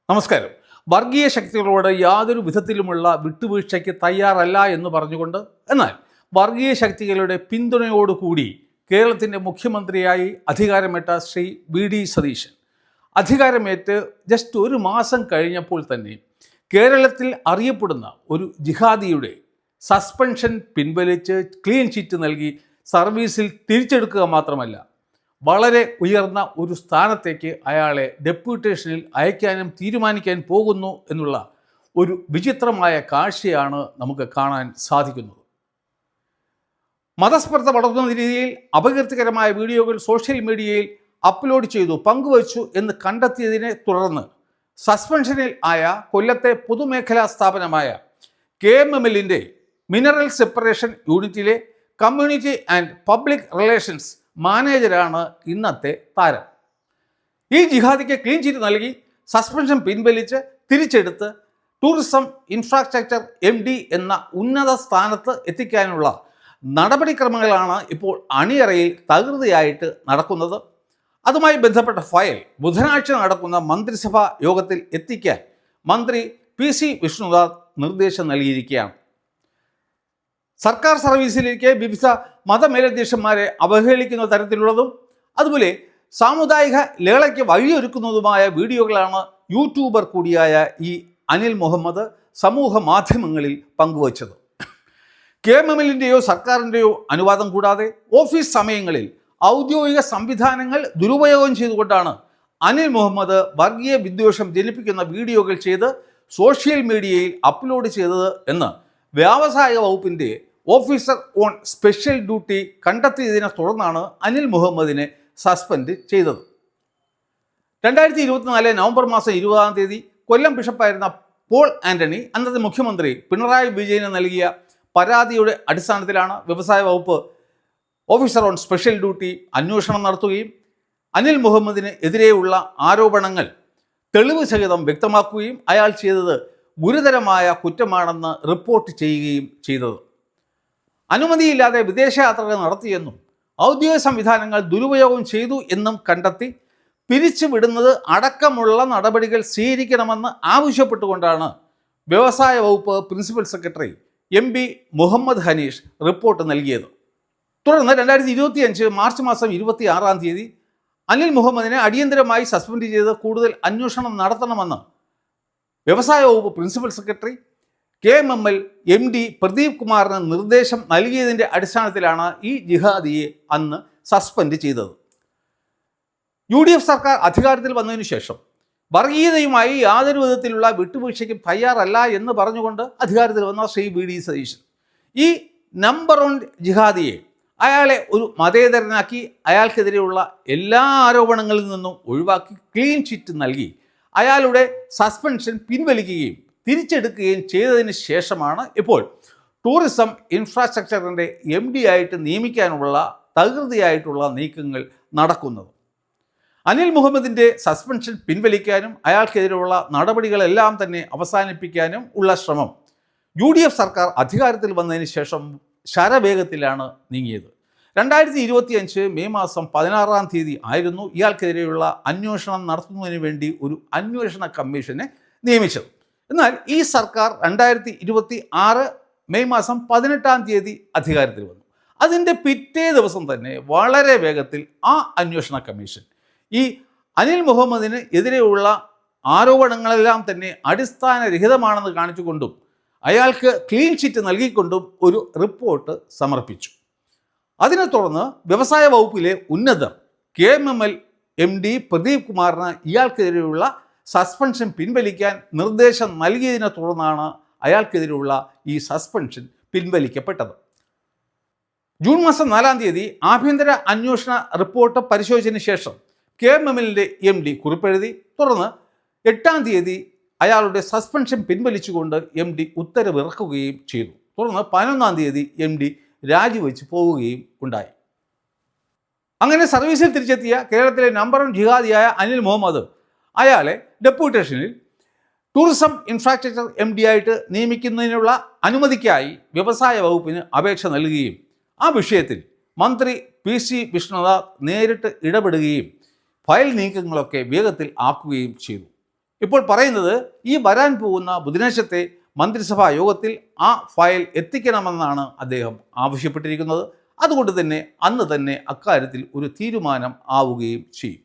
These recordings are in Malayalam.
നമസ്കാരം. വർഗീയ ശക്തികളോട് യാതൊരു വിധത്തിലുമുള്ള വിട്ടുവീഴ്ചയ്ക്ക് തയ്യാറല്ല എന്ന് പറഞ്ഞുകൊണ്ട്, എന്നാൽ വർഗീയ ശക്തികളുടെ പിന്തുണയോടുകൂടി കേരളത്തിൻ്റെ മുഖ്യമന്ത്രിയായി അധികാരമേറ്റ ശ്രീ വി.ഡി. സതീശൻ അധികാരമേറ്റ് ജസ്റ്റ് ഒരു മാസം കഴിഞ്ഞപ്പോൾ തന്നെ കേരളത്തിൽ അറിയപ്പെടുന്ന ഒരു ജിഹാദിയുടെ സസ്പെൻഷൻ പിൻവലിച്ച് ക്ലീൻ ചിറ്റ് നൽകി സർവീസിൽ തിരിച്ചെടുക്കുക മാത്രമല്ല, വളരെ ഉയർന്ന ഒരു സ്ഥാനത്തേക്ക് അയാളെ ഡെപ്യൂട്ടേഷനിൽ അയക്കാനും തീരുമാനിക്കാൻ പോകുന്നു എന്നുള്ള ഒരു വിചിത്രമായ കാഴ്ചയാണ് നമുക്ക് കാണാൻ സാധിക്കുന്നത്. മതസ്പർദ്ധ വളർത്തുന്ന രീതിയിൽ അപകീർത്തികരമായ വീഡിയോകൾ സോഷ്യൽ മീഡിയയിൽ അപ്ലോഡ് ചെയ്തു പങ്കുവച്ചു എന്ന് കണ്ടെത്തിയതിനെ തുടർന്ന് സസ്പെൻഷനിൽ ആയ കൊല്ലത്തെ പൊതുമേഖലാ സ്ഥാപനമായ KMMLന്റെ മിനറൽ സെപ്പറേഷൻ യൂണിറ്റിലെ കമ്മ്യൂണിറ്റി ആൻഡ് പബ്ലിക് റിലേഷൻസ് മാനേജരാണ് ഇന്നത്തെ താരം. ഈ ജിഹാദിക്ക് ക്ലീൻ ചിറ്റ് നൽകി സസ്പെൻഷൻ പിൻവലിച്ച് തിരിച്ചെടുത്ത് ടൂറിസം ഇൻഫ്രാസ്ട്രക്ചർ MD എന്ന ഉന്നത സ്ഥാനത്ത് എത്തിക്കാനുള്ള നടപടിക്രമങ്ങളാണ് ഇപ്പോൾ അണിയറയിൽ തകൃതിയായിട്ട് നടക്കുന്നത്. അതുമായി ബന്ധപ്പെട്ട ഫയൽ ബുധനാഴ്ച നടക്കുന്ന മന്ത്രിസഭാ യോഗത്തിൽ എത്തിക്കാൻ മന്ത്രി PC വിഷ്ണുദാസ് നിർദ്ദേശം നൽകിയിരിക്കുകയാണ്. സർക്കാർ സർവീസിലേക്ക് വിവിധ മതമേലധ്യക്ഷന്മാരെ അവഹേളിക്കുന്ന തരത്തിലുള്ളതും അതുപോലെ സാമുദായിക ലേളയ്ക്ക് വഴിയൊരുക്കുന്നതുമായ വീഡിയോകളാണ് യൂട്യൂബർ കൂടിയായ ഈ അനിൽ മുഹമ്മദ് സമൂഹ മാധ്യമങ്ങളിൽ പങ്കുവച്ചത്. KMMLൻ്റെയോ സർക്കാരിൻ്റെയോ അനുവാദം കൂടാതെ ഓഫീസ് സമയങ്ങളിൽ ഔദ്യോഗിക സംവിധാനങ്ങൾ ദുരുപയോഗം ചെയ്തുകൊണ്ടാണ് അനിൽ മുഹമ്മദ് വർഗീയ വിദ്വേഷം ജനിപ്പിക്കുന്ന വീഡിയോകൾ ചെയ്ത് സോഷ്യൽ മീഡിയയിൽ അപ്ലോഡ് ചെയ്തത് എന്ന് വ്യാവസായിക വകുപ്പിൻ്റെ ഓഫീസർ ഓൺ സ്പെഷ്യൽ ഡ്യൂട്ടി കണ്ടെത്തിയതിനെ തുടർന്നാണ് അനിൽ മുഹമ്മദിനെ സസ്പെൻഡ് ചെയ്തത്. 2024 നവംബർ മാസം 20 കൊല്ലം ബിഷപ്പായിരുന്ന പോൾ ആൻ്റണി അന്നത്തെ മുഖ്യമന്ത്രി പിണറായി വിജയന് നൽകിയ പരാതിയുടെ അടിസ്ഥാനത്തിലാണ് വ്യവസായ വകുപ്പ് ഓഫീസർ ഓൺ സ്പെഷ്യൽ ഡ്യൂട്ടി അന്വേഷണം നടത്തുകയും അനിൽ മുഹമ്മദിന് എതിരെയുള്ള ആരോപണങ്ങൾ തെളിവ് സഹിതം വ്യക്തമാക്കുകയും അയാൾ ചെയ്തത് ഗുരുതരമായ കുറ്റമാണെന്ന് റിപ്പോർട്ട് ചെയ്യുകയും ചെയ്തത്. അനുമതിയില്ലാതെ വിദേശയാത്രകൾ നടത്തിയെന്നും ഔദ്യോഗിക സംവിധാനങ്ങൾ ദുരുപയോഗം ചെയ്തു എന്നും കണ്ടെത്തി പിരിച്ചുവിടുന്നത് അടക്കമുള്ള നടപടികൾ സ്വീകരിക്കണമെന്ന് ആവശ്യപ്പെട്ടുകൊണ്ടാണ് വ്യവസായ വകുപ്പ് principal secretary MB Muhammad Hanish report നൽകിയത്. തുടർന്ന് 2025 മാർച്ച് മാസം 26 അനിൽ മുഹമ്മദിനെ അടിയന്തരമായി സസ്പെൻഡ് ചെയ്ത് കൂടുതൽ അന്വേഷണം നടത്തണമെന്ന് വ്യവസായ വകുപ്പ് principal secretary KMML MD Pradeep കുമാറിന് നിർദ്ദേശം നൽകിയതിൻ്റെ അടിസ്ഥാനത്തിലാണ് ഈ ജിഹാദിയെ അന്ന് സസ്പെൻഡ് ചെയ്തത്. UDF സർക്കാർ അധികാരത്തിൽ വന്നതിന് ശേഷം വർഗീയതയുമായി യാതൊരു വിധത്തിലുള്ള വിട്ടുവീഴ്ചയ്ക്കും തയ്യാറല്ല എന്ന് പറഞ്ഞുകൊണ്ട് അധികാരത്തിൽ വന്ന ശ്രീ വി.ഡി. സതീശൻ ഈ നമ്പർ 1 ജിഹാദിയെ അയാളെ ഒരു മതേതരനാക്കി അയാൾക്കെതിരെയുള്ള എല്ലാ ആരോപണങ്ങളിൽ നിന്നും ഒഴിവാക്കി ക്ലീൻ ചിറ്റ് നൽകി അയാളുടെ സസ്പെൻഷൻ പിൻവലിക്കുകയും തിരിച്ചെടുക്കുകയും ചെയ്തതിന് ശേഷമാണ് ഇപ്പോൾ ടൂറിസം ഇൻഫ്രാസ്ട്രക്ചറിൻ്റെ MD ആയിട്ട് നിയമിക്കാനുള്ള തകൃതിയായിട്ടുള്ള നീക്കങ്ങൾ നടക്കുന്നത്. അനിൽ മുഹമ്മദിൻ്റെ സസ്പെൻഷൻ പിൻവലിക്കാനും അയാൾക്കെതിരെയുള്ള നടപടികളെല്ലാം തന്നെ അവസാനിപ്പിക്കാനും ഉള്ള ശ്രമം UDF സർക്കാർ അധികാരത്തിൽ വന്നതിന് ശേഷം ശരവേഗത്തിലാണ് നീങ്ങിയത്. 2025 മെയ് മാസം 16 ആയിരുന്നു ഇയാൾക്കെതിരെയുള്ള അന്വേഷണം നടത്തുന്നതിന് വേണ്ടി ഒരു അന്വേഷണ കമ്മീഷനെ നിയമിച്ചത്. എന്നാൽ ഈ സർക്കാർ 2026 മെയ് മാസം 18 അധികാരത്തിൽ വന്നു. അതിൻ്റെ പിറ്റേ ദിവസം തന്നെ വളരെ വേഗത്തിൽ ആ അന്വേഷണ കമ്മീഷൻ ഈ അനിൽ മുഹമ്മദിന് എതിരെയുള്ള ആരോപണങ്ങളെല്ലാം തന്നെ അടിസ്ഥാനരഹിതമാണെന്ന് കാണിച്ചുകൊണ്ടും അയാൾക്ക് ക്ലീൻ ചിറ്റ് നൽകിക്കൊണ്ടും ഒരു റിപ്പോർട്ട് സമർപ്പിച്ചു. അതിനെ തുടർന്ന് വ്യവസായ വകുപ്പിലെ ഉന്നതർ KMML MD പ്രദീപ് കുമാറിന് ഇയാൾക്കെതിരെയുള്ള സസ്പെൻഷൻ പിൻവലിക്കാൻ നിർദ്ദേശം നൽകിയതിനെ തുടർന്നാണ് അയാൾക്കെതിരെയുള്ള ഈ സസ്പെൻഷൻ പിൻവലിക്കപ്പെട്ടത്. ജൂൺ മാസം 4 ആഭ്യന്തര അന്വേഷണ റിപ്പോർട്ട് പരിശോധിച്ചതിന് ശേഷം KMMLൻ്റെ MD കുറിപ്പെഴുതി. തുടർന്ന് 8 അയാളുടെ സസ്പെൻഷൻ പിൻവലിച്ചുകൊണ്ട് MD ഉത്തരവിറക്കുകയും ചെയ്തു. തുടർന്ന് 11 MD രാജിവെച്ച് പോവുകയും ഉണ്ടായി. അങ്ങനെ സർവീസിൽ തിരിച്ചെത്തിയ കേരളത്തിലെ നമ്പർ 1 ജിഹാദിയായ അനിൽ മുഹമ്മദ് അയാളെ ഡെപ്യൂട്ടേഷനിൽ ടൂറിസം ഇൻഫ്രാസ്ട്രക്ചർ MD ആയിട്ട് നിയമിക്കുന്നതിനുള്ള അനുമതിക്കായി വ്യവസായ വകുപ്പിന് അപേക്ഷ നൽകുകയും ആ വിഷയത്തിൽ മന്ത്രി PC വിഷ്ണുദാസ് നേരിട്ട് ഇടപെടുകയും ഫയൽ നീക്കങ്ങളൊക്കെ വേഗത്തിൽ ആക്കുകയും ചെയ്തു. ഇപ്പോൾ പറയുന്നത് ഈ വരാൻ പോകുന്ന ബുധനാഴ്ചത്തെ മന്ത്രിസഭാ യോഗത്തിൽ ആ ഫയൽ എത്തിക്കണമെന്നാണ് അദ്ദേഹം ആവശ്യപ്പെട്ടിരിക്കുന്നത്. അതുകൊണ്ട് തന്നെ അന്ന് തന്നെ അക്കാര്യത്തിൽ ഒരു തീരുമാനം ആവുകയും ചെയ്യും.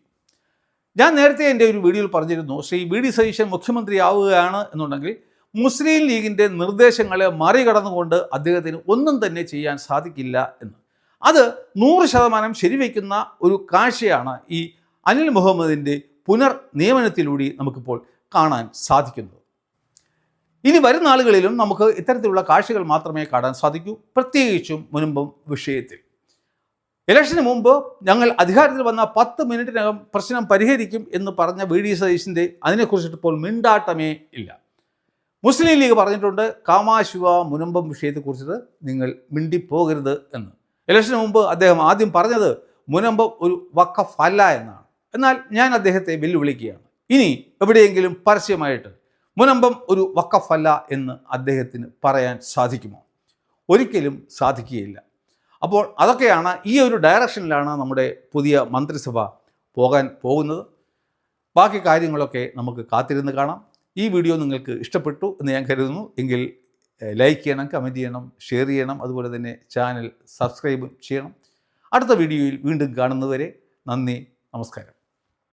ഞാൻ നേരത്തെ എൻ്റെ ഒരു വീഡിയോയിൽ പറഞ്ഞിരുന്നു, ശ്രീ വി ഡി സതീശൻ മുഖ്യമന്ത്രിയാവുകയാണ് എന്നുണ്ടെങ്കിൽ മുസ്ലിം ലീഗിൻ്റെ നിർദ്ദേശങ്ങളെ മറികടന്നുകൊണ്ട് അദ്ദേഹത്തിന് ഒന്നും തന്നെ ചെയ്യാൻ സാധിക്കില്ല എന്ന്. അത് 100% ശരിവയ്ക്കുന്ന ഒരു കാഴ്ചയാണ് ഈ അനിൽ മുഹമ്മദിൻ്റെ പുനർനിയമനത്തിലൂടെ നമുക്കിപ്പോൾ കാണാൻ സാധിക്കുന്നത്. ഇനി വരുന്ന നാളുകളിലും നമുക്ക് ഇത്തരത്തിലുള്ള കാഴ്ചകൾ മാത്രമേ കാണാൻ സാധിക്കൂ, പ്രത്യേകിച്ചും മുൻപും വിഷയത്തിൽ. ഇലക്ഷന് മുമ്പ് ഞങ്ങൾ അധികാരത്തിൽ വന്ന 10 മിനിറ്റിനകം പ്രശ്നം പരിഹരിക്കും എന്ന് പറഞ്ഞ വി ഡി സതീശൻ്റെ അതിനെക്കുറിച്ചിട്ട് ഇപ്പോൾ മിണ്ടാട്ടമേ ഇല്ല. മുസ്ലിം ലീഗ് പറഞ്ഞിട്ടുണ്ട് കാമാശിവ മുനമ്പം വിഷയത്തെക്കുറിച്ചിട്ട് നിങ്ങൾ മിണ്ടിപ്പോകരുത് എന്ന്. ഇലക്ഷന് മുമ്പ് അദ്ദേഹം ആദ്യം പറഞ്ഞത് മുനമ്പം ഒരു വഖഫ് അല്ല എന്നാണ്. എന്നാൽ ഞാൻ അദ്ദേഹത്തെ വെല്ലുവിളിക്കുകയാണ്, ഇനി എവിടെയെങ്കിലും പരസ്യമായിട്ട് മുനമ്പം ഒരു വഖഫ് അല്ല എന്ന് അദ്ദേഹത്തിന് പറയാൻ സാധിക്കുമോ? ഒരിക്കലും സാധിക്കുകയില്ല. അപ്പോൾ അതൊക്കെയാണ്, ഈ ഒരു ഡയറക്ഷനിലാണ് നമ്മുടെ പുതിയ മന്ത്രിസഭ പോകാൻ പോകുന്നത്. ബാക്കി കാര്യങ്ങളൊക്കെ നമുക്ക് കാത്തിരുന്ന് കാണാം. ഈ വീഡിയോ നിങ്ങൾക്ക് ഇഷ്ടപ്പെട്ടു എന്ന് ഞാൻ കരുതുന്നു. എങ്കിൽ ലൈക്ക് ചെയ്യണം, കമൻറ്റ് ചെയ്യണം, ഷെയർ ചെയ്യണം, അതുപോലെ തന്നെ ചാനൽ സബ്സ്ക്രൈബ് ചെയ്യണം. അടുത്ത വീഡിയോയിൽ വീണ്ടും കാണുന്നതുവരെ നന്ദി, നമസ്കാരം.